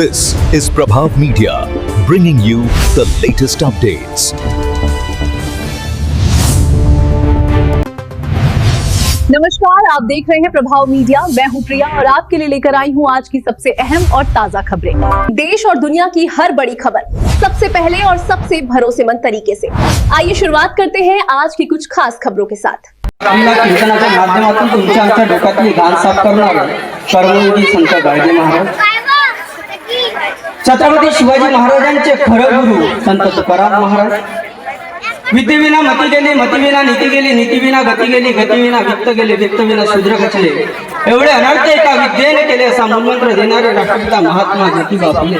This is Prabhav Media, bringing you the latest updates. नमस्कार, आप देख रहे हैं प्रभाव मीडिया। मैं हूं प्रिया और आपके लिए लेकर आई हूं आज की सबसे अहम और ताजा खबरें। देश और दुनिया की हर बड़ी खबर सबसे पहले और सबसे भरोसेमंद तरीके से। आइए शुरुआत करते हैं आज की कुछ खास खबरों के साथ। कीर्तनाच्या माध्यमातून तुमच्या आमच्या डोक्यातली घाण साफ करणार कर्मयोगी संत गाडगे महाराज, छत्रपती शिवाजी महाराजांचे खरं गुरु संत तुकाराम महाराज, विद्येविना मती गेली, मतीविना नीती गेली, नीतीविना गती गेली, गतीविना वित्त गेले, वित्तविना शूद्र खचले, एवढे अनर्थ एका विद्येने केले असा मूलमंत्र देणारे राष्ट्रपिता महात्मा ज्योतिबा फुले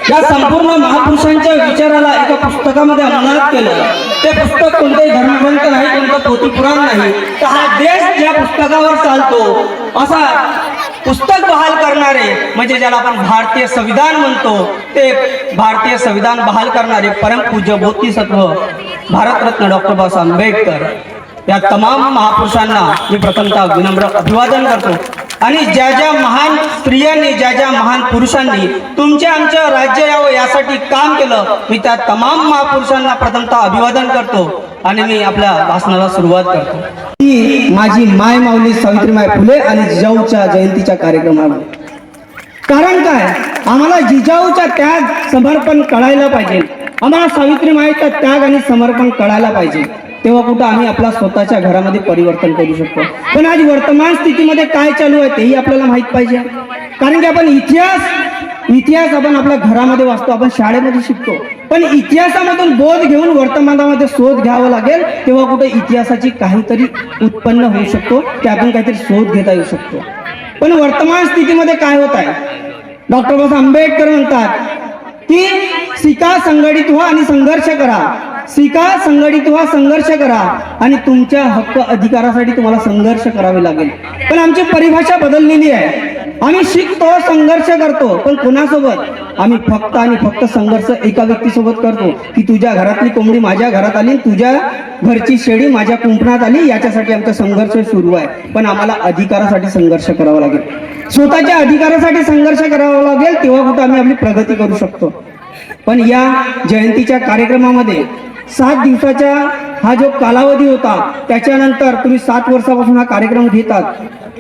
या संपूर्ण महापुरुषांच्या विचाराला एका पुस्तकामध्ये अंमलात केलं। ते पुस्तक कोणतेही धर्मग्रंथ नाही, कोणतं पोथी पुराण नाही, तर हा देश ज्या पुस्तकावर चालतो असा पुस्तक बहाल करणारे म्हणजे ज्याला आपण भारतीय संविधान म्हणतो, ते भारतीय संविधान बहाल करणारे परमपूज्य बोधिसत्व भारतरत्न डॉक्टर बाबासाहेब आंबेडकर या तमाम महापुरुषांना मी प्रथमतः विनम्र अभिवादन करतो। आणि ज्या ज्या महान स्त्रियांनी, ज्या ज्या महान पुरुषांनी तुमच्या आमच्या राज्य यावं यासाठी काम केलं, मी त्या तमाम महापुरुषांना प्रथमतः अभिवादन करतो आणि मी आपल्या भाषणाला सुरुवात करतो। ही माझी माय माऊली सावित्रीबाई फुले आणि जिजाऊच्या जयंतीच्या कार्यक्रमामध्ये कारण काय, आम्हाला जिजाऊचा त्याग समर्पण कळायला पाहिजे, आम्हाला सावित्रीबाईचा त्याग आणि समर्पण कळायला पाहिजे, तेव्हा कुठं आम्ही आपला स्वतःच्या घरामध्ये परिवर्तन करू शकतो। पण आज वर्तमान स्थितीमध्ये काय चालू आहे तेही आपल्याला माहित पाहिजे, कारण की आपण इतिहास आपण आपल्या घरामध्ये वाचतो, आपण शाळेमध्ये शिकतो, पण इतिहासामधून बोध घेऊन वर्तमानामध्ये शोध घ्यावा लागेल, तेव्हा कुठे इतिहासाची काहीतरी उत्पन्न होऊ शकतो, त्यातून काहीतरी शोध घेता येऊ शकतो। पण वर्तमान स्थितीमध्ये काय होत आहे, डॉक्टर बाबासाहेब आंबेडकर म्हणतात की शिका, संघटित व्हा आणि संघर्ष करा, शिका, संघटित व्हा, संघर्ष करा आणि तुमच्या हक्क अधिकारासाठी तुम्हाला संघर्ष करावे लागेल। पण आमची परिभाषा बदललेली आहे, आम्ही शिकतो, संघर्ष करतो, पण कोणासोबत? आम्ही फक्त आणि फक्त संघर्ष एका व्यक्तीसोबत करतो की तुझ्या घरातली कोंबडी माझ्या घरात आली, तुझ्या घरची शेळी माझ्या कुंपणात आली, याच्यासाठी आमचा संघर्ष सुरू आहे। पण आम्हाला अधिकारासाठी संघर्ष करावा लागेल, स्वतःच्या अधिकारासाठी संघर्ष करावा लागेल, तेव्हा कुठं आम्ही आपली प्रगती करू शकतो। पण या जयंतीच्या कार्यक्रमामध्ये 7 दिवसाचा हा जो कालावधी होता, त्याच्यानंतर तुम्ही 7 वर्षापासून हा कार्यक्रम घेतात।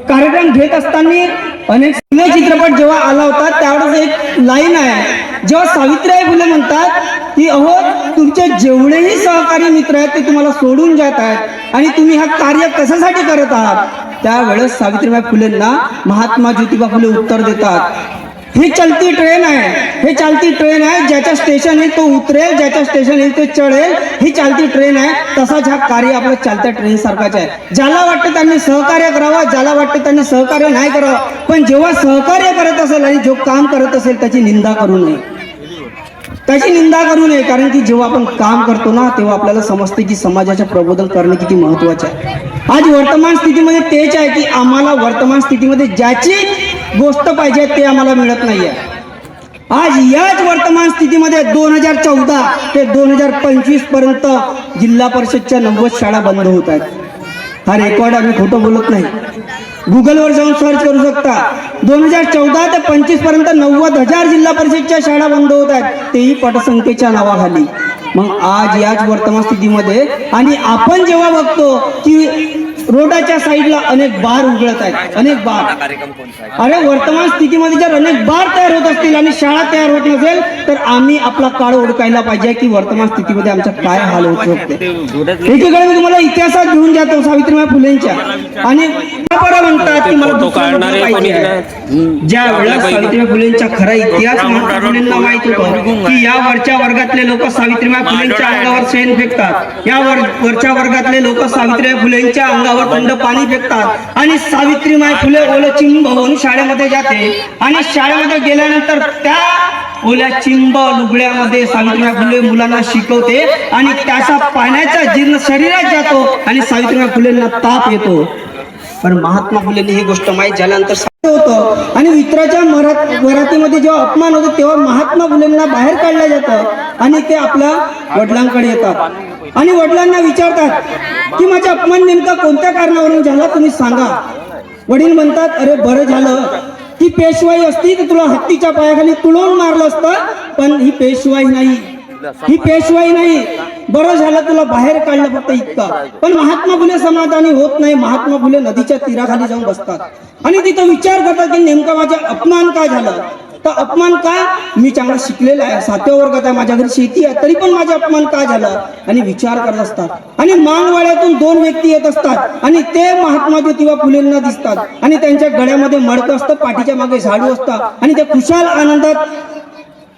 कार्यक्रम घेत असताना अनेक चित्रपट जेव्हा आला होता त्यावेळेस एक लाईन आहे, जेव्हा सावित्रीबाई फुले म्हणतात की अहो तुमचे जेवढेही सहकारी मित्र आहेत ते तुम्हाला सोडून जात आहेत आणि तुम्ही हा कार्य कशासाठी करत आहात, त्यावेळेस सावित्रीबाई फुलेंना महात्मा ज्योतिबा फुले उत्तर देतात, ही चलती ट्रेन आहे, हे चालती ट्रेन आहे, ज्याच्या स्टेशन येईल तो उतरेल, ज्याच्या स्टेशन येईल तो चढेल, ही चालती ट्रेन आहे। तसाच हा कार्य आपल्या चालत्या ट्रेन सारखाच आहे, ज्याला वाटतं त्यांनी सहकार्य करावं, ज्याला वाटतं त्यांनी सहकार्य नाही करावं, पण जेव्हा सहकार्य करत असेल आणि जो काम करत असेल त्याची निंदा करू नये, त्याची निंदा करू नये, कारण की जेव्हा आपण काम करतो ना तेव्हा आपल्याला समजते की समाजाचे प्रबोधन करणे किती महत्वाचे आहे। आज वर्तमान स्थितीमध्ये तेच आहे की आम्हाला वर्तमान स्थितीमध्ये ज्याची गोष्ट पाहिजे ते आम्हाला मिळत नाहीये। आज याच वर्तमान स्थितीमध्ये 2014 ते 2025 पर्यंत जिल्हा परिषदच्या 90 शाळा बंद होत आहेत। हा रेकॉर्ड आम्ही खोटं बोलत नाही, गुगलवर जाऊन सर्च करू शकता। 2014 ते 25 पर्यंत 90,000 जिल्हा परिषदच्या शाळा बंद होत आहेत, तेही पटसंख्येच्या नावाखाली। मग आज याच वर्तमान स्थितीमध्ये आणि आपण जेव्हा बघतो की रोडाच्या साईडला अनेक बार उघडत आहेत, अनेक बार, अरे वर्तमान स्थितीमध्ये जर अनेक बार तयार होत असतील आणि शाळा तयार होत नसेल तर आम्ही आपला काळ ओळखायला पाहिजे की वर्तमान स्थितीमध्ये आमचा काय हाल होत शकते। एकीकडे मी तुम्हाला इतिहासात घेऊन जातो सावित्रीबाई फुलेंच्या, आणि म्हणतात की मला ज्या वेळेस सावित्रीबाई फुलेंचा खरा इतिहास मुलांना माहित होतो की या वरच्या वर्गातले लोक सावित्रीबाई फुलेंच्या अंगावर शेण फेकतात, या वरच्या वर्गातले लोक सावित्रीबाई फुलेंच्या अंगावर थंड पाणी फेकतात आणि सावित्रीबाई फुले ओलं चिंब होऊन शाळेमध्ये जाते आणि शाळेमध्ये गेल्यानंतर त्या ओल्या चिंब लुगड्यामध्ये सावित्रीबाई फुले मुलांना शिकवते आणि त्याचा पाण्याचा जीर्ण शरीरात जातो आणि सावित्रीबाई फुलेंना ताप येतो। पण महात्मा फुलेंनी ही गोष्ट माहीत झाल्यानंतर होतं आणि मित्राच्या मराठीमध्ये जेव्हा अपमान होतो तेव्हा महात्मा फुलेंना बाहेर काढलं जातं आणि ते आपल्या वडिलांकडे येतात आणि वडिलांना विचारतात की माझा अपमान नेमका कोणत्या कारणावरून झाला तुम्ही सांगा। वडील म्हणतात अरे बरं झालं ही पेशवाई असती तर तुला हत्तीच्या पायाखाली तुळवून मारलं असतं, पण ही पेशवाई नाही, ही पेशवाई नाही. बरं झालं तुला बाहेर काढलं फक्त इतका. पण महात्मा फुले समाधानी होत नाही. महात्मा फुले नदीच्या तीराखाली जाऊन बसतात आणि तिथं विचार करतात की नेमका माझा अपमान काय झाला. तर अपमान काय, मी चांगला शिकलेला आहे, 7व्या वर्गात आहे, माझ्या घरी शेती आहे, तरी पण माझा अपमान काय झाला आणि विचार करत असतात. आणि मानवाड्यातून 2 व्यक्ती येत असतात आणि ते महात्मा ज्योतिबा फुलेंना दिसतात आणि त्यांच्या गळ्यामध्ये मडकं असतं, पाठीच्या मागे झाडू असतात आणि ते खुशाल आनंदात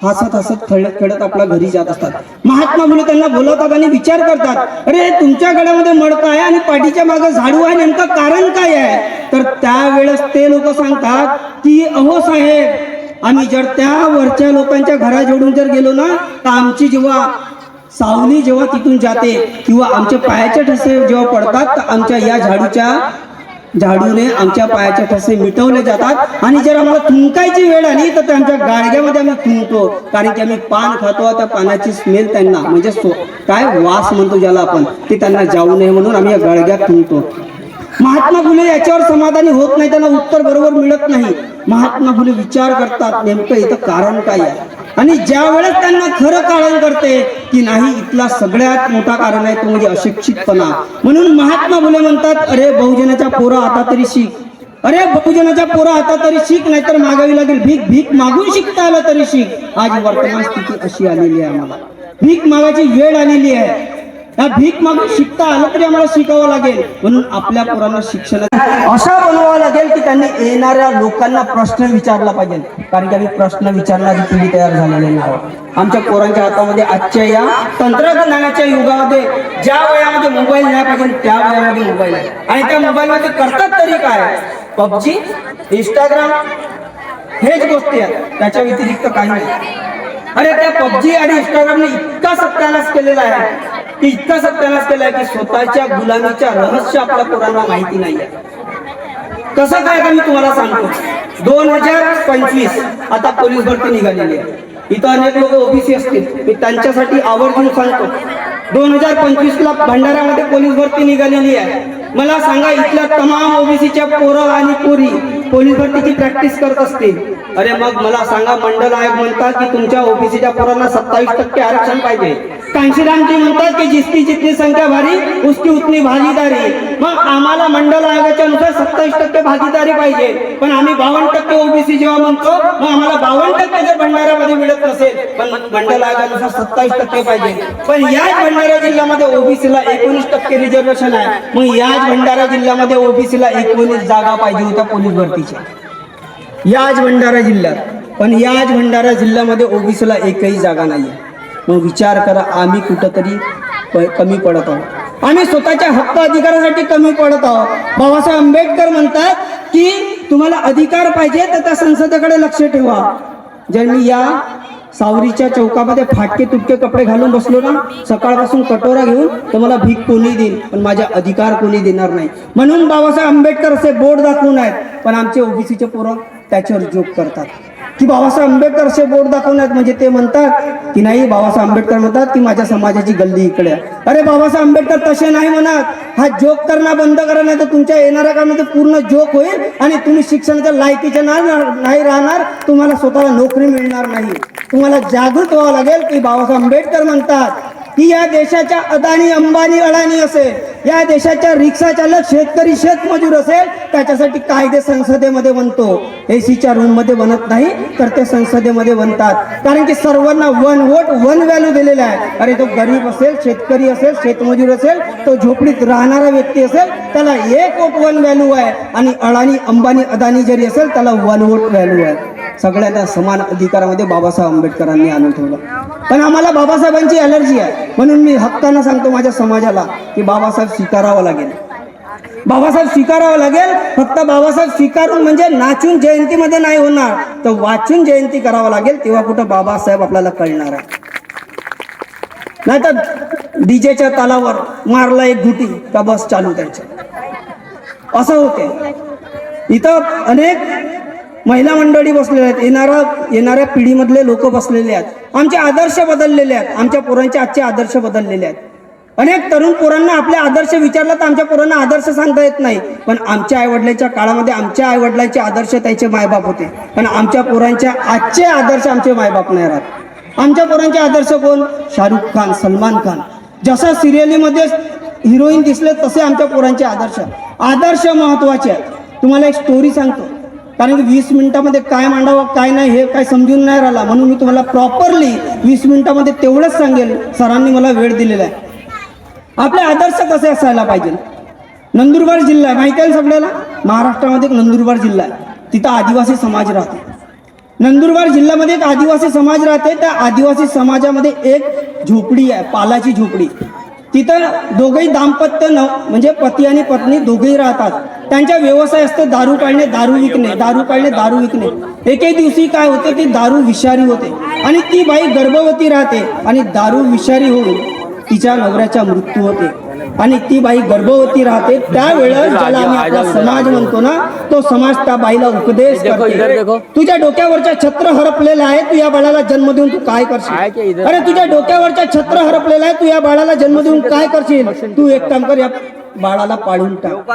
हसत हसत खेळत खेळत आपल्या घरी जात असतात. महात्मा फुले त्यांना बोलवतात आणि विचार करतात, अरे तुमच्या गळ्यामध्ये मडकं आहे आणि पाठीच्या मागे झाडू आहे, नेमकं कारण काय आहे. तर त्यावेळेस ते लोक सांगतात की अहो साहेब, आम्ही जर त्या वरच्या लोकांच्या घराजवळून जर गेलो ना, तर आमची जेव्हा सावली जेव्हा तिथून जाते किंवा आमचे पायाचे ठसे जेव्हा पडतात, तर आमच्या या झाडूने आमच्या पायाचे ठसे मिटवले जातात. आणि जर आम्हाला थुंकायची वेळ आली तर आमच्या गाडग्यामध्ये आम्ही थुंकतो, कारण की आम्ही पान खातो, त्या पानाची स्मेल त्यांना म्हणजे काय वास म्हणतो ज्याला आपण, ते त्यांना जाऊ नये म्हणून आम्ही या गाडग्यात थुंकतो. महात्मा फुले याच्यावर समाधानी होत नाही, त्यांना उत्तर बरोबर मिळत नाही. महात्मा फुले विचार करतात नेमकं इथं कारण काय आहे. आणि ज्या वेळेस त्यांना खरं कारण करते की नाही, इथला सगळ्यात मोठा कारण आहे तो म्हणजे अशिक्षितपणा. म्हणून महात्मा फुले म्हणतात, अरे बहुजनाच्या पोरा आता तरी शिक, अरे बहुजनाच्या पोरा आता तरी शिक, नाहीतर मागावी लागेल भीक, भीक मागून शिकता आलं तरी शिक. आज वर्तमान स्थिती अशी आलेली आहे, आम्हाला भीक मागायची वेळ आलेली आहे. या भीक मागून शिकता आलं तरी आम्हाला शिकावं लागेल. म्हणून आपल्या पोरांना शिक्षण अशा बनवावं लागेल की त्यांनी येणाऱ्या लोकांना प्रश्न विचारला पाहिजे, कारण की आम्ही प्रश्न विचारणारी पिढी तयार झालेली नाही. आमच्या पोरांच्या हातामध्ये आजच्या या तंत्रज्ञानाच्या युगामध्ये ज्या वयामध्ये मोबाईल नाही पाहिजे त्या वयामध्ये मोबाईल आहे. आणि त्या मोबाईलमध्ये करतात तरी काय, पबजी, इंस्टाग्राम हेच गोष्टी आहेत, त्याच्या व्यतिरिक्त काही नाही. अरे त्या पबजी आणि इंस्टाग्रामने इतका सत्यानाश केलेला आहे की इतका सत्यानाश केला आहे की स्वतःच्या गुलामीच्या रहस्य आपल्या पोरांना माहिती नाही आहे. कसं काय का मी तुम्हाला सांगतो. 2025 आता पोलीस भरती निघालेली आहे. इथं अनेक लोक ओबीसी असतील, मी त्यांच्यासाठी आवर्जून सांगतो, 2025ला भंडाऱ्यामध्ये पोलीस भरती निघालेली आहे. मला सांगा, इथल्या तमाम ओबीसीच्या पोरं आणि पोरी पोलीस भरतीची प्रॅक्टिस करत असतील. अरे मग मला सांगा, मंडल आयोग म्हणतात की तुमच्या ओबीसीच्या पोरांना 27% आरक्षण पाहिजे. कांशीरामजी म्हणतात की जिसकी जितनी संख्या भारी उसकी उतनी भागीदारी. मग आम्हाला मंडल आयोगाच्या नुसार 27% भागीदारी पाहिजे, पण आम्ही 52% ओबीसी जेव्हा म्हणतो, मग आम्हाला 52% जर भंडाऱ्यामध्ये मिळत नसेल, पण मंडल आयोगानुसार 27% पाहिजे. पण याच भंडारा जिल्ह्यामध्ये ओबीसीला 19% रिझर्वेशन आहे. मग याच भंडारा जिल्ह्यामध्ये ओबीसीला 19 जागा पाहिजे होत्या पोलीस भरतीच्या, याच भंडारा जिल्ह्यात. पण याच भंडारा जिल्ह्यामध्ये ओबीसीला एकही जागा नाही. मग विचार करा, आम्ही कुठंतरी कमी पडत आहोत, आम्ही स्वतःच्या हक्क अधिकारासाठी कमी पडत आहोत. बाबासाहेब आंबेडकर म्हणतात की तुम्हाला अधिकार पाहिजे तर त्या संसदेकडे लक्ष ठेवा. जर मी या सावरीच्या चौकामध्ये फाटके तुटके कपडे घालून बसलो ना, सकाळपासून कटोरा घेऊन, तर मला भीक कोणी देईल, पण माझा अधिकार कोणी देणार नाही. म्हणून बाबासाहेब आंबेडकर असे बोर्ड दाखवून आहेत, पण आमचे ओबीसीचे पोरं त्याच्यावर जोक करतात की बाबासाहेब आंबेडकर असे बोर्ड दाखवण्यात, म्हणजे ते म्हणतात की नाही, बाबासाहेब आंबेडकर म्हणतात की माझ्या समाजाची गल्ली इकडे आहे. अरे बाबासाहेब आंबेडकर तसे नाही म्हणत. हा जोक करणं बंद करा, नाही तर तुमच्या येणाऱ्या काळामध्ये पूर्ण जोक होईल आणि तुम्ही शिक्षणाच्या लायकीचे नाही राहणार, तुम्हाला स्वतःला नोकरी मिळणार नाही. तुम्हाला जागृत व्हावं लागेल की बाबासाहेब आंबेडकर म्हणतात की या देशाच्या अदानी अंबानी अडाणी असेल, या देशाच्या रिक्षा चालक शेतकरी शेतमजूर असेल, त्याच्यासाठी कायदे संसदेमध्ये बनतो. एसीच्या रूम मध्ये बनत नाही, तर ते संसदेमध्ये बनतात. कारण की सर्वांना 1 वोट 1 व्हॅल्यू दिलेला आहे. अरे तो गरीब असेल, शेतकरी असेल, शेतमजूर असेल, तो झोपडीत राहणारा व्यक्ती असेल, त्याला 1 वोट 1 व्हॅल्यू आहे. आणि अडाणी अंबानी अदानी जरी असेल, त्याला 1 वोट व्हॅल्यू आहे. सगळ्यांना समान अधिकारामध्ये बाबासाहेब आंबेडकरांनी आणून ठेवलं. पण आम्हाला बाबासाहेबांची अलर्जी आहे, म्हणून मी हक्कानं सांगतो माझ्या समाजाला की बाबासाहेब स्वीकारावं लागेल, बाबासाहेब स्वीकारावं लागेल. फक्त बाबासाहेब स्वीकारून म्हणजे नाचून जयंतीमध्ये नाही होणार, तर वाचून जयंती करावं लागेल, तेव्हा कुठं बाबासाहेब आपल्याला कळणार आहे. नाहीतर डीजेच्या तालावर मारला एक घुटी का बस चालू त्यांच्या, असं होते. इथं अनेक महिला मंडळी बसलेल्या आहेत, येणाऱ्या पिढीमधले लोक बसलेले आहेत. आमचे आदर्श बदललेले आहेत, आमच्या पोरांचे आजचे आदर्श बदललेले आहेत. अनेक तरुण पोरांना आपले आदर्श विचारला तर आमच्या पोरांना आदर्श सांगता येत नाही. पण आमच्या आईवडिलांच्या काळामध्ये आमच्या आईवडिलांचे आदर्श त्यांचे मायबाप होते. पण आमच्या पोरांच्या आजचे आदर्श आमचे मायबाप नाही राहत. आमच्या पोरांचे आदर्श कोण? शाहरुख खान, सलमान खान. जसं सिरियलीमध्ये हिरोईन दिसले तसे आमच्या पोरांचे आदर्श महत्वाचे आहे. तुम्हाला एक स्टोरी सांगतो, कारण की 20 मिनिटामध्ये काय मांडावं काय नाही हे काय समजून नाही राहिला, म्हणून मी तुम्हाला प्रॉपरली 20 मिनिटामध्ये तेवढंच सांगेल. सरांनी मला वेळ दिलेला आहे. आपले आदर्श कसे असायला पाहिजे. नंदुरबार जिल्हा आहे, माहिती आहे सगळ्याला. महाराष्ट्रामध्ये एक नंदुरबार जिल्हा आहे, तिथं आदिवासी समाज राहते. नंदुरबार जिल्ह्यामध्ये एक आदिवासी समाज राहते. त्या आदिवासी समाजामध्ये एक झोपडी आहे, पालाची झोपडी. तिथं दोघेही दाम्पत्य म्हणजे पती आणि पत्नी दोघेही राहतात. त्यांचा व्यवसाय असतो दारू काढणे, दारू विकणे. एके दिवशी काय होते, ती दारू विषारी होते आणि ती बाई गर्भवती राहते आणि दारू विषारी होऊन तिच्या नवऱ्याचा मृत्यू होते. आणि ती बाई गर्भवती राहते. त्यावेळेस ज्याला आम्ही आपला समाज म्हणतो ना, तो समाज त्या बाईला उपदेश करते. तुझ्या डोक्यावरच्या छत्र हरपलेला आहे, तू या बाळाला जन्म देऊन तू काय करशील? अरे तुझ्या डोक्यावरच्या छत्र हरपलेला आहे, तू या बाळाला जन्म देऊन काय करशील? तू एक काम कर, या बाळाला पाडून टाक.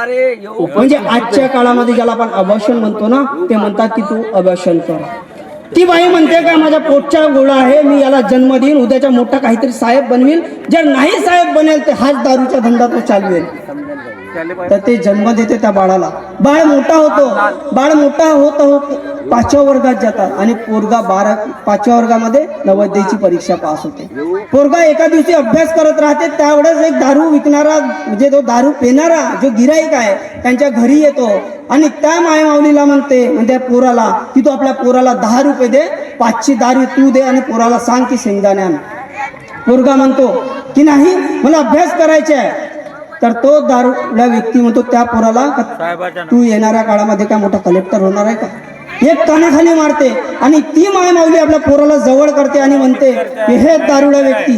म्हणजे आजच्या काळामध्ये ज्याला आपण अबॉर्शन म्हणतो ना, ते म्हणतात की तू अबॉर्शन कर. ती बाई म्हणते का माझ्या पोटच्या गोळा आहे, मी याला जन्म देईन, उद्याच्या मोठा काहीतरी साहेब बनवील. जर नाही साहेब बनेल तर हाच दारूचा धंदा तो चालवेल. तर ते जन्म देते त्या बाळाला. बाळ मोठा होत 5व्या वर्गात जातात आणि पोरगा 5व्या वर्गामध्ये नवोदयची परीक्षा पास होते. पोरगा एका दिवशी अभ्यास करत राहते. त्यावेळेस एक दारू विकणारा म्हणजे तो दारू पिणारा जो गिराईक आहे त्यांच्या घरी येतो आणि त्या मायमाऊलीला म्हणते पोराला की तू आपल्या पोराला 10 रुपये दे, 5ची दारू तू दे आणि पोराला सांग की शेंगदाणे आण. पोरगा म्हणतो की नाही, मला अभ्यास करायचा आहे. तर तो दारूला व्यक्ती म्हणतो त्या पोराला, तू येणाऱ्या काळामध्ये काय मोठा कलेक्टर होणार आहे का? एक कानाखाली मारते आणि ती मायमाऊली आपल्या पोराला जवळ करते आणि म्हणते की हे दारूला व्यक्ती,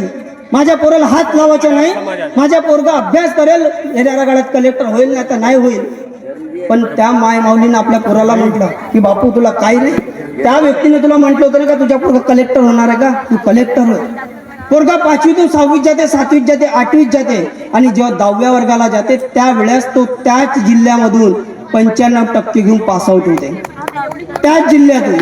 माझ्या पोराला हात लावायचा नाही. माझ्या पोरगा अभ्यास करेल, येणाऱ्या काळात कलेक्टर होईल नाही तर नाही होईल. पण त्या मायमाऊलीनं आपल्या पोराला म्हटलं की बापू तुला काय रे, त्या व्यक्तीने तुला म्हटलं होतं का तुझ्या पोरगा कलेक्टर होणार आहे का, तू कलेक्टर होय. पोरगा 5वीतून 6वीत जाते, 7वीत जाते, 8वीत जाते आणि जेव्हा 10व्या वर्गाला जाते त्यावेळेस तो त्याच जिल्ह्यामधून 95% घेऊन पासआउट होते, त्याच जिल्ह्यातून.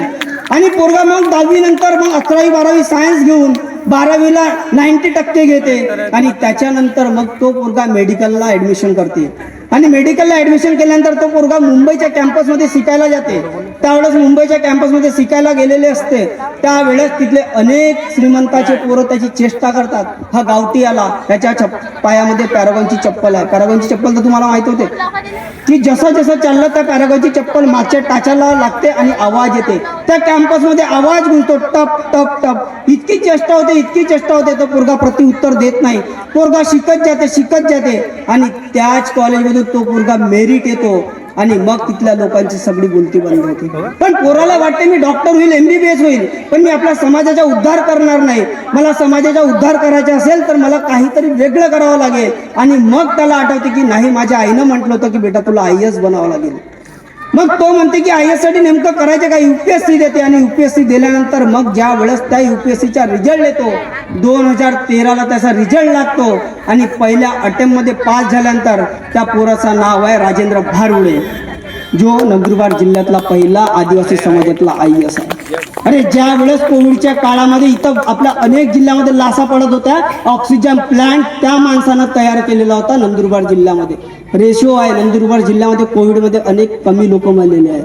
आणि पोरगा मग 10वी नंतर मग 11वी 12वी सायन्स घेऊन 12वीला 90% घेते आणि त्याच्यानंतर मग तो पोरगा मेडिकलला ऍडमिशन करते. आणि मेडिकलला ऍडमिशन केल्यानंतर तो पोरगा मुंबईच्या कॅम्पसमध्ये शिकायला जाते. त्यावेळेस मुंबईच्या कॅम्पसमध्ये शिकायला गेलेले असते. त्यावेळेस तिथले अनेक श्रीमंताचे पोरं त्याची चेष्टा करतात. हा गावठी आला, त्याच्या पायामध्ये पॅरागॉनची चप्पल आहे. पॅरागॉनची चप्पल तर तुम्हाला माहित होते की जसं चाललं त्या पॅरागॉनची चप्पल मागच्या टाचाला लागते आणि आवाज येते. त्या कॅम्पसमध्ये आवाज गुंजतो, टप टप टप. इतकी चेष्टा होते तो पोरगा प्रत्युत्तर देत नाही. पोरगा शिकत जाते आणि त्याच कॉलेजमधून तो पोरगा मेरिट येतो आणि मग तिथल्या लोकांची सगळी बोलती बंद होते. पण पोराला वाटते मी डॉक्टर होईल, MBBS होईल, पण मी आपल्या समाजाचा उद्धार करणार नाही. मला समाजाचा उद्धार करायचा असेल तर मला काहीतरी वेगळं करावं लागेल. आणि मग त्याला आठवते की नाही, माझ्या आईनं म्हटलं होतं की बेटा तुला IAS बनावं लागेल. मग तो म्हणते की IAS साठी नेमकं करायचं का, UPSC देते. आणि UPSC दिल्यानंतर मग ज्या वेळेस त्या UPSCचा रिझल्ट येतो 2013ला त्याचा रिझल्ट लागतो आणि पहिल्या अटेम्प्टमध्ये पास झाल्यानंतर त्या पोराचं नाव आहे राजेंद्र भारुडे, जो नंदुरबार जिल्ह्यातला पहिला आदिवासी समाजातला IAS आहे. अरे ज्या वेळेस कोविडच्या काळामध्ये इथं आपल्या अनेक जिल्ह्यामध्ये लासा पडत होत्या, ऑक्सिजन प्लांट त्या माणसानं तयार केलेला होता नंदुरबार जिल्ह्यामध्ये. रेशो आहे नंदुरबार जिल्ह्यामध्ये कोविडमध्ये अनेक कमी लोक मरलेले आहेत.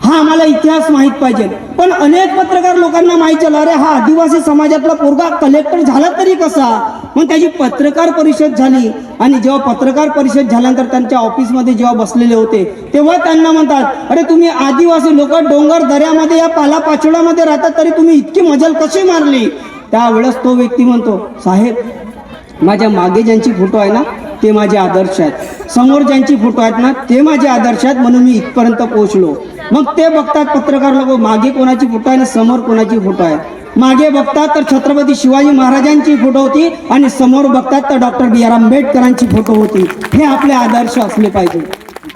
हा आम्हाला इतिहास माहीत पाहिजे. पण अनेक पत्रकार लोकांना माहीत झालं अरे हा आदिवासी समाजातला पोरगा कलेक्टर झाला तरी कसा. मग त्याची पत्रकार परिषद झाली आणि जेव्हा पत्रकार परिषद झाल्यानंतर त्यांच्या ऑफिसमध्ये जेव्हा बसलेले होते तेव्हा त्यांना म्हणतात अरे तुम्ही आदिवासी लोक डोंगर दऱ्यामध्ये या पालापाचोळ्यामध्ये राहतात तरी तुम्ही इतकी मजल कशी मारली. त्यावेळेस तो व्यक्ती म्हणतो साहेब, माझ्या मागे ज्यांची फोटो आहे ना ते माझे आदर्श आहेत, समोर ज्यांची फोटो आहेत ना ते माझे आदर्श आहेत, म्हणून मी इथपर्यंत पोहोचलो. मग ते बघतात पत्रकार लोक मागे कोणाची फोटो आहे आणि समोर कोणाची फोटो आहे. मागे बघतात तर छत्रपती शिवाजी महाराजांची फोटो होती आणि समोर बघतात तर डॉक्टर BR आंबेडकरांची फोटो होती. हे आपले आदर्श असले पाहिजे.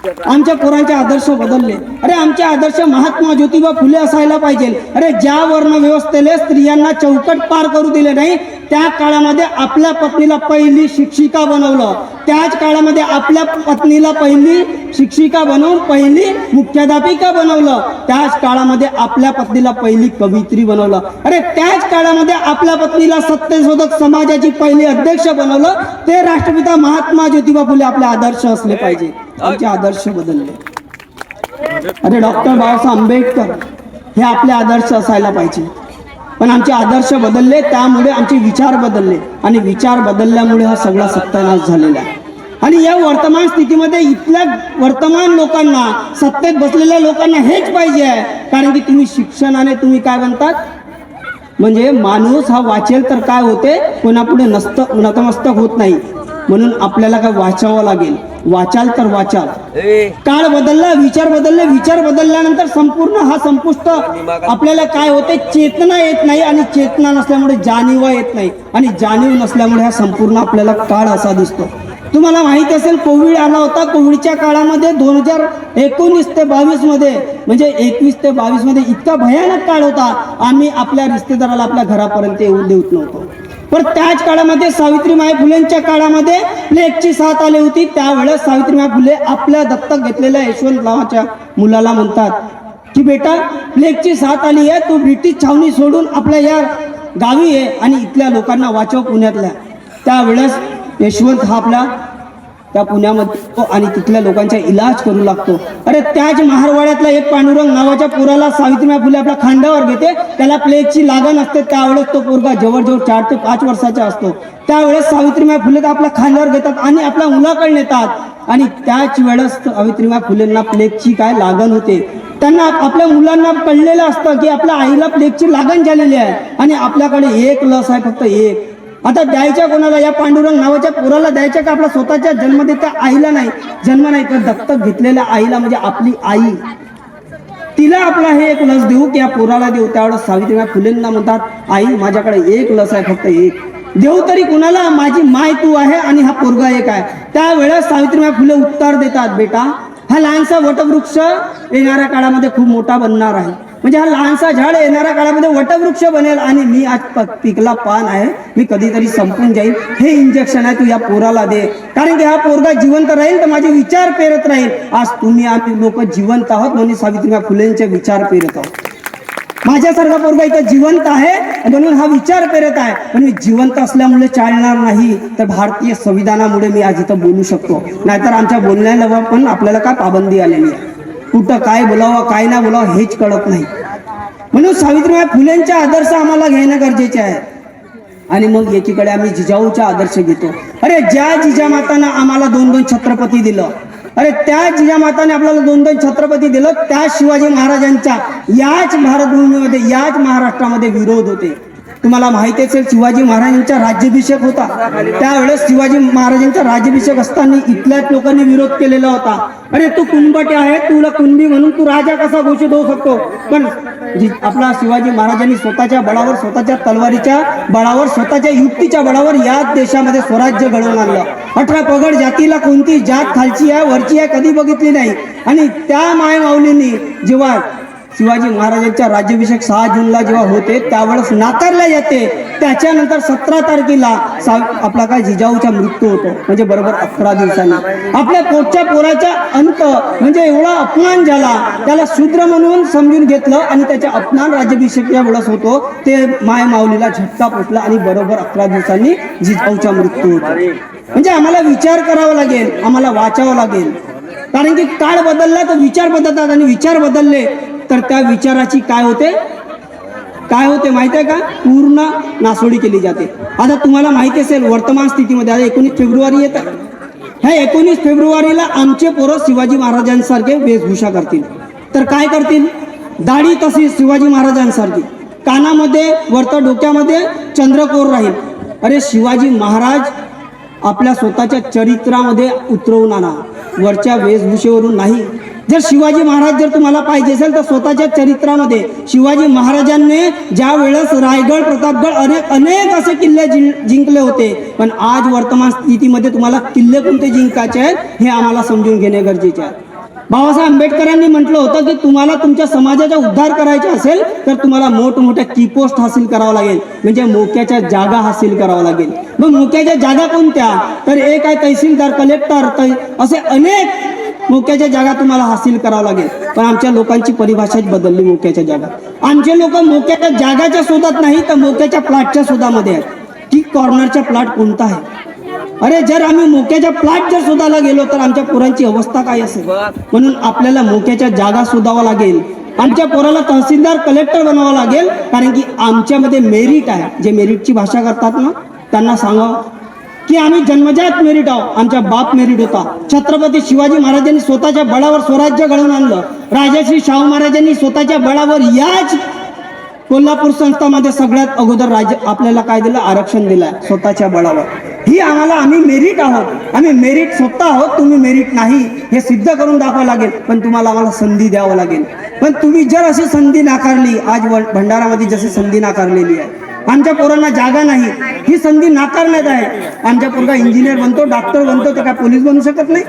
आमच्या पोरांचे आदर्श बदलले. अरे आमचे आदर्श महात्मा ज्योतिबा फुले असायला पाहिजे. अरे ज्या वर्ण व्यवस्थेने स्त्रियांना चौकट पार करू दिले नाही, त्या काळामध्ये आपल्या पत्नीला पहिली शिक्षिका बनवलं. त्याच काळामध्ये आपल्या पत्नीला पहिली शिक्षिका बनवून पहिली मुख्याध्यापिका बनवलं. त्याच काळामध्ये आपल्या पत्नीला पहिली कवित्री बनवलं. अरे त्याच काळामध्ये आपल्या पत्नीला सत्यशोधक समाजाची पहिली अध्यक्ष बनवलं. ते राष्ट्रपिता महात्मा ज्योतिबा फुले आपले आदर्श असले पाहिजे. आमचे आदर्श बदलले. अरे डॉक्टर बाबासाहेब आंबेडकर हे आपले आदर्श असायला पाहिजे, पण आमचे आदर्श बदलले, त्यामुळे आमचे विचार बदलले आणि विचार बदलल्यामुळे हा सगळा सत्यानाश झालेला आहे. आणि या वर्तमान स्थितीमध्ये इथल्या वर्तमान लोकांना, सत्तेत बसलेल्या लोकांना हेच पाहिजे आहे. कारण की तुम्ही शिक्षणाने तुम्ही काय म्हणतात, म्हणजे माणूस हा वाचेल तर काय होते, कोणापुढे नतमस्तक होत नाही. म्हणून आपल्याला काय वाचावं लागेल. वाचाल तर वाचाल. काळ बदलला, विचार बदलले. विचार बदलल्यानंतर संपूर्ण हा संपुष्ट आपल्याला काय होते, चेतना येत नाही. आणि चेतना नसल्यामुळे जाणीव येत नाही. आणि जाणीव नसल्यामुळे हा संपूर्ण आपल्याला काळ असा दिसतो. तुम्हाला माहिती असेल, कोविड आला होता. कोविडच्या काळामध्ये 2019 ते 22 मध्ये, म्हणजे 21 ते 22 मध्ये इतका भयानक काळ होता. आम्ही आपल्या रिश्तेदाराला आपल्या घरापर्यंत येऊन देत नव्हतो. पण त्याच काळामध्ये सावित्रीबाई फुलेंच्या काळामध्ये प्लेगची साथ आली होती. त्यावेळेस सावित्रीबाई फुले आपल्या दत्तक घेतलेल्या यशवंत नावाच्या मुलाला म्हणतात की बेटा, प्लेगची साथ आली आहे, तू ब्रिटिश छावणी सोडून आपल्या या गावी आहे आणि इथल्या लोकांना वाचव पुण्यातल्या. त्यावेळेस यशवंत हा आपला त्या पुण्यामध्ये आणि तिथल्या लोकांचा इलाज करू लागतो. अरे त्याच महारवाड्यातला एक पांडुरंग नावाच्या पोराला सावित्रीबाई फुले आपल्या खांद्यावर घेते. त्याला प्लेगची लागण असते. त्यावेळेस तो पोरगा जवळजवळ 4 ते 5 वर्षाचा असतो. त्यावेळेस सावित्रीबाई फुले आपल्या खांद्यावर घेतात आणि आपल्या मुलाकडे नेतात. आणि त्याच वेळेस सावित्रीबाई फुलेंना प्लेगची काय लागण होते. त्यांना आपल्या मुलांना कळलेलं असतं की आपल्या आईला प्लेगची लागण झालेली आहे आणि आपल्याकडे एक लस आहे, फक्त एक. आता द्यायच्या कोणाला, या पांडुरंग नावाच्या पोराला द्यायच्या का आपल्या स्वतःच्या जन्मदात्या आईला नाही, जन्म नाही तर दत्तक घेतलेल्या आईला, म्हणजे आपली आई, तिला आपला हे एक लस देऊ की या पोराला देऊ. त्यावेळेस सावित्रीबाई फुलेंना म्हणतात, आई माझ्याकडे एक लस आहे, फक्त एक. देऊ तरी कुणाला, माझी माय तू आहे आणि हा पोरगा एक आहे. त्यावेळेस सावित्रीबाई फुले उत्तर देतात, बेटा हा लहानसा वटवृक्ष येणाऱ्या काळामध्ये खूप मोठा बनणार आहे. म्हणजे हा लहानसा झाड येणाऱ्या काळामध्ये वटवृक्ष बनेल आणि मी आज पिकला पान आहे, मी कधीतरी संपून जाईल. हे इंजेक्शन आहे, तू या पोराला दे. कारण की हा पोरगा जिवंत राहील तर माझे विचार पेरत राहील. आज तुम्ही आम्ही लोक जिवंत आहोत म्हणून सावित्रीबाई फुलेंचे विचार पेरत आहोत. माझ्यासारखा पोरगा इथं जिवंत आहे म्हणून हा विचार पेरत आहे. पण मी जिवंत असल्यामुळे चालणार नाही, तर भारतीय संविधानामुळे मी आज इथं बोलू शकतो. नाहीतर आमच्या बोलण्याला पण आपल्याला काय पाबंदी आलेली आहे. कुठं काय बोलावं काय नाही बोलावं हेच कळत नाही. म्हणून सावित्रीबाई फुलेंचे आदर्श आम्हाला घेणं गरजेचे आहे. आणि मग एकीकडे आम्ही जिजाऊचा आदर्श घेतो. अरे ज्या जिजामातानं आम्हाला 2-2 छत्रपती दिलं, अरे त्या जिजामाताने आपल्याला 2-2 छत्रपती दिलं, त्या शिवाजी महाराजांच्या याच भारतभूमीमध्ये, याच महाराष्ट्रामध्ये विरोध होते. तुम्हाला माहिती असेल, शिवाजी महाराजांचा राज्याभिषेक होता. त्यावेळेस शिवाजी महाराजांचा राज्याभिषेक असताना इथल्याच लोकांनी विरोध केलेला होता. अरे तू कुंभटे आहे, तुला कुणबी म्हणून तू राजा कसा घोषित होऊ शकतो. पण आपला शिवाजी महाराजांनी स्वतःच्या बळावर, स्वतःच्या तलवारीच्या बळावर, स्वतःच्या युक्तीच्या बळावर याच देशामध्ये स्वराज्य घडवून आणलं. 18 पगड जातीला कोणती जात खालची आहे वरची आहे कधी बघितली नाही. आणि त्या मायमाऊलींनी जेव्हा शिवाजी महाराजांचा राज्याभिषेक 6 जूनला जेव्हा होते त्यावेळेस नाकारला जाते. त्याच्यानंतर 17 तारखेला आपला काय जिजाऊचा मृत्यू होतो, म्हणजे बरोबर 11 दिवसांनी. आपल्या पोटच्या पोराचा अंत, म्हणजे एवढा अपमान झाला, त्याला शूद्र म्हणून समजून घेतलं आणि त्याचा अपमान राज्याभिषेक या वेळेस होतो. ते माय माऊलीला झटका पोचला आणि बरोबर 11 दिवसांनी जिजाऊचा मृत्यू होतो. म्हणजे आम्हाला विचार करावा लागेल, आम्हाला वाचावं लागेल. कारण की काळ बदलला तर विचार बदलतात आणि विचार बदलले तर त्या विचाराची काय होते माहिती आहे का, पूर्ण नासोडी केली जाते. आता तुम्हाला माहिती असेल वर्तमान स्थितीमध्ये आता 19 फेब्रुवारी येतात. ह्या 19 फेब्रुवारीला आमचे पोरं शिवाजी महाराजांसारखे वेशभूषा करतील. तर काय करतील, दाढी तशी शिवाजी महाराजांसारखी, कानामध्ये वरच्या डोक्यामध्ये चंद्रकोर राहील. अरे शिवाजी महाराज आपल्या स्वतःच्या चरित्रामध्ये उतरवून आणा, वरच्या वेशभूषेवरून नाही. जर शिवाजी महाराज जर तुम्हाला पाहिजे असेल तर स्वतःच्या चरित्रामध्ये शिवाजी महाराजांनी ज्या वेळेस रायगड, प्रतापगड, अनेक असे किल्ले जिंकले होते. पण आज वर्तमान स्थितीमध्ये तुम्हाला किल्ले कोणते जिंकायचे आहेत हे आम्हाला समजून घेणे गरजेचे आहे. बाबासाहेब आंबेडकरांनी म्हटलं होतं की तुम्हाला तुमच्या समाजाचा उद्धार करायचा असेल तर तुम्हाला मोठमोठ्या की पोस्ट हासिल करावं लागेल, म्हणजे मोक्याच्या जागा हासिल करावं लागेल. मग मोक्याच्या जागा कोणत्या? तर एक आहे तहसीलदार, कलेक्टर, असे अनेक मोक्याच्या जागा तुम्हाला हासिल करावं लागेल. पण आमच्या लोकांची परिभाषाच बदलली मोक्याच्या जागा. आमचे लोक मोक्याच्या जागाच्या शोधात नाही तर मोक्याच्या प्लॉटच्या शोधामध्ये आहेत की कॉर्नरचा प्लॉट कोणता आहे. अरे जर आम्ही मोक्याच्या प्लॉट जर शोधायला गेलो तर आमच्या पोरांची अवस्था काय असेल. म्हणून आपल्याला मोक्याच्या जागा शोधावा लागेल. आमच्या पोराला तहसीलदार, कलेक्टर बनावं लागेल, कारण की आमच्यामध्ये मेरिट आहे. जे मेरिटची भाषा करतात ना त्यांना सांगावं की आम्ही जन्मजात मेरिट आहोत. आमचा बाप मेरिट होता. छत्रपती शिवाजी महाराजांनी स्वतःच्या बळावर स्वराज्य घडवून आणलं. राजश्री शाहू महाराजांनी स्वतःच्या बळावर याच कोल्हापूर संस्थामध्ये सगळ्यात अगोदर राज्य आपल्याला काय दिलं? आरक्षण दिलं स्वतःच्या बळावर. ही आम्ही मेरिट आहोत. आम्ही मेरिट स्वतः आहोत, तुम्ही मेरिट नाही हे सिद्ध करून दाखवावं लागेल. पण तुम्हाला आम्हाला संधी द्यावं लागेल. पण तुम्ही जर अशी संधी नाकारली, आज भंडारामध्ये जशी संधी नाकारलेली आहे, आमच्या पोरांना जागा नाही, ही संधी नाकारण्यात आहे. आमच्या पोरगा इंजिनियर बनतो, डॉक्टर बनतो, तर काय पोलीस बनू शकत नाही?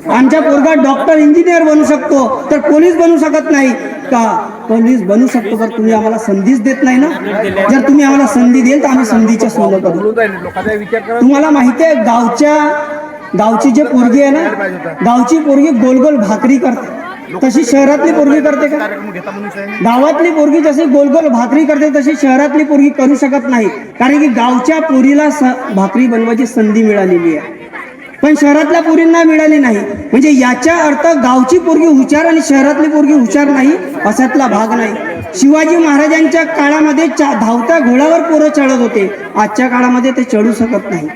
आमच्या पोरगा डॉक्टर, इंजिनियर बनू शकतो तर पोलीस बनू शकत नाही का? पोलीस बनू शकतो, पण तुम्ही आम्हाला संधीच देत नाही ना. जर तुम्ही आम्हाला संधी देईल तर आम्ही संधीच्या सोनं करू. तुम्हाला माहिती आहे गावची जे पोरगी आहे ना, गावची पोरगी गोल गोल भाकरी करते, तशी शहरातली पोरगी करते का? गावातली पोरगी जशी गोल गोल भाकरी करते तशी शहरातली पोरगी करू शकत नाही. कारण की गावच्या पोरीला भाकरी बनवायची संधी मिळालेली आहे, पण शहरातल्या पोरींना मिळाली नाही. म्हणजे याचा अर्थ गावची पोरगी हुशार आणि शहरातली पोरगी हुशार नाही अशातला भाग नाही. शिवाजी महाराजांच्या काळामध्ये धावत्या घोड्यावर पोरं चढत होते, आजच्या काळामध्ये ते चढू शकत नाही.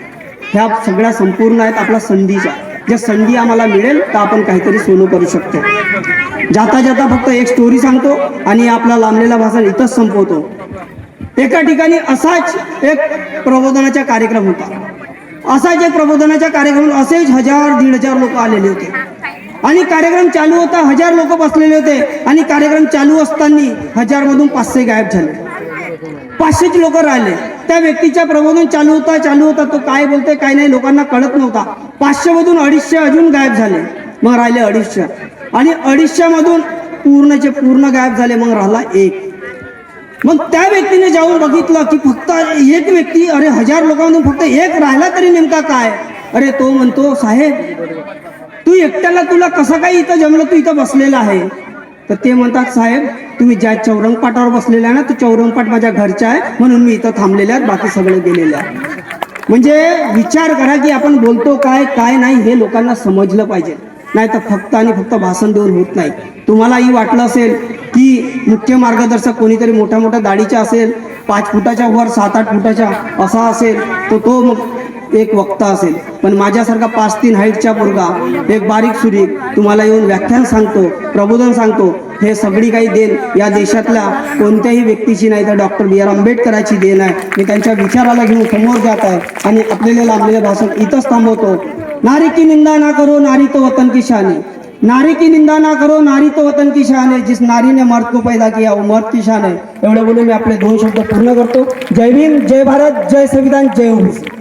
ह्या सगळ्या संपूर्ण आहेत आपल्या संधीच्या. ज्या संधी आम्हाला मिळेल तर आपण काहीतरी सोनं करू शकतो. जाता जाता फक्त एक स्टोरी सांगतो आणि आपला लांबलेला भाषण इथंच संपवतो. एका ठिकाणी असाच एक प्रबोधनाचा कार्यक्रम होता. असाच एक प्रबोधनाच्या कार्यक्रम, असेच 1000-1500 लोक आलेले होते आणि कार्यक्रम चालू होता. 1000 लोक बसलेले होते आणि कार्यक्रम चालू असताना 1000 मधून 500 गायब झाले. 500च लोक राहिले. त्या व्यक्तीच्या प्रबोधन चालू होता तो काय बोलते काय नाही लोकांना कळत नव्हता. 500 मधून 250 अजून गायब झाले, मग राहिले 250 आणि 250 मधून पूर्ण गायब झाले, मग राहिला 1. मग त्या व्यक्तीने जाऊन बघितलं की फक्त एक व्यक्ती, अरे 1000 लोकांमधून फक्त 1 राहिला तरी नेमका काय? अरे तो म्हणतो, साहेब तू एकट्याला तुला कसं काय इथं जमलं, तू इथं बसलेला आहे. तर ते म्हणतात, साहेब तुम्ही ज्या चौरंगपाटावर बसलेला आहे ना, तो चौरंगपाट माझ्या घरचा आहे म्हणून मी इथं थांबलेले आहे, बाकी सगळे गेलेले आहे. म्हणजे विचार करा की आपण बोलतो काय नाही हे लोकांना समजलं पाहिजे. नाही तर फक्त आणि फक्त भाषण देऊन होत नाही. तुम्हालाही वाटलं असेल की मुख्य मार्गदर्शक कोणीतरी मोठ्या दाढीचा असेल, 5 फुटाच्या वर 7-8 फुटाच्या असा असेल, तो मग एक वक्ता असेल. पण माझ्यासारखा 5'3" हाईटचा पोरगा, एक बारीक सुरीक तुम्हाला येऊन व्याख्यान सांगतो, प्रबोधन सांगतो, हे सगळी काही देण या देशातल्या कोणत्याही व्यक्तीची नाही तर डॉक्टर B.R. आंबेडकरांची देण आहे. मी त्यांच्या विचाराला घेऊन समोर जात आहे आणि आपल्याला लांबलेलं भाषण इथंच थांबवतो. नारी की निंदा ना करो, नारी तो वतन की शान है. नारी की निंदा ना करो, नारी तो वतन की शान है. जिस नारी ने मर्द को पैदा किया वो मर्द की शान है. एवढे बोलून मी आपले 2 शब्द पूर्ण करतो. जय भीम, जय भारत, जय संविधान, जय ओबीसी.